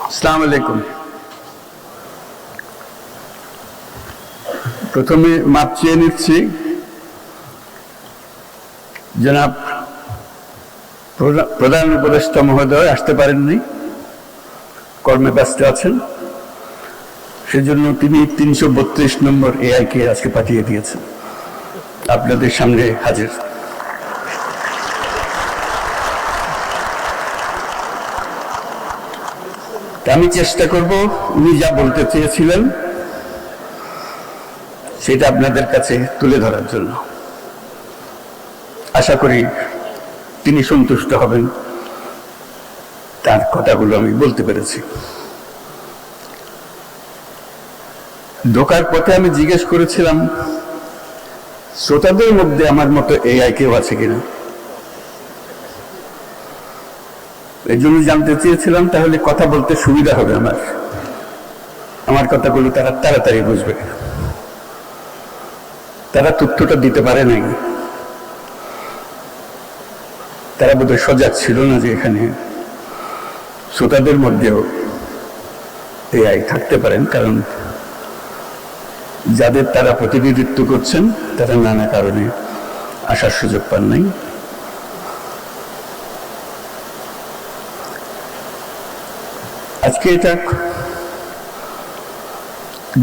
আসসালামু আলাইকুম। প্রথমে মাপ চেয়ে নিচ্ছি, জনাব প্রধান উপদেষ্টা মহোদয় আসতে পারেননি, কর্মে ব্যস্ত আছেন, সেজন্য তিনি 332 নম্বর এআইকে আজকে পাঠিয়ে দিয়েছেন, আপনাদের সামনে হাজির। আমি চেষ্টা করব উনি যা বলতে চেয়েছিলেন সেটা আপনাদের কাছে তুলে ধরার জন্য। আশা করি তিনি সন্তুষ্ট হবেন, তার কথাগুলো আমি বলতে পেরেছি। ঢোকার পথে আমি জিজ্ঞেস করেছিলাম শ্রোতাদের মধ্যে আমার মতো এআই কেউ আছে কিনা, এই জন্য জানতে চেয়েছিলাম তাহলে কথা বলতে সুবিধা হবে, আমার কথাগুলো তারা তাড়াতাড়ি বুঝবে। তারা তথ্যটা দিতে পারে নাই, তারা বোধহয় সজাগ ছিল না যে এখানে শ্রোতাদের মধ্যেও এআই থাকতে পারেন, কারণ যাদের তারা প্রতিনিধিত্ব করছেন তারা নানা কারণে আসার সুযোগ পান নাই। আজকে এটা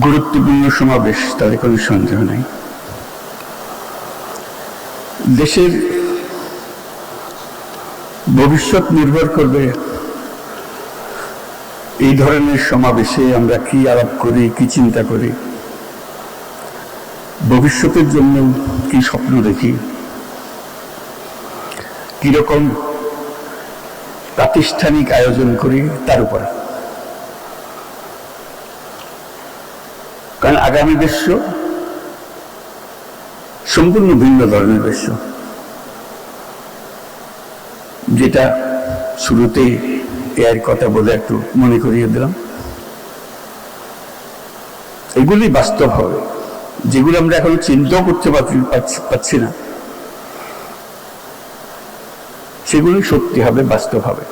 গুরুত্বপূর্ণ সমাবেশ, তাতে কোনো সন্দেহ নেই। দেশের ভবিষ্যৎ নির্ভর করবে এই ধরনের সমাবেশে আমরা কি আলাপ করি, কি চিন্তা করি, ভবিষ্যতের জন্য কি স্বপ্ন দেখি, কিরকম প্রাতিষ্ঠানিক আয়োজন করি তার উপর। কারণ আগামী বিশ্ব সম্পূর্ণ ভিন্ন ধরনের বিশ্ব, যেটা শুরুতেই এর কথা বলে একটু মনে করিয়ে দিলাম। এগুলি বাস্তব হবে, যেগুলো আমরা এখন চিন্তাও করতে পারছি না, সেগুলি সত্যি হবে, বাস্তব হবে।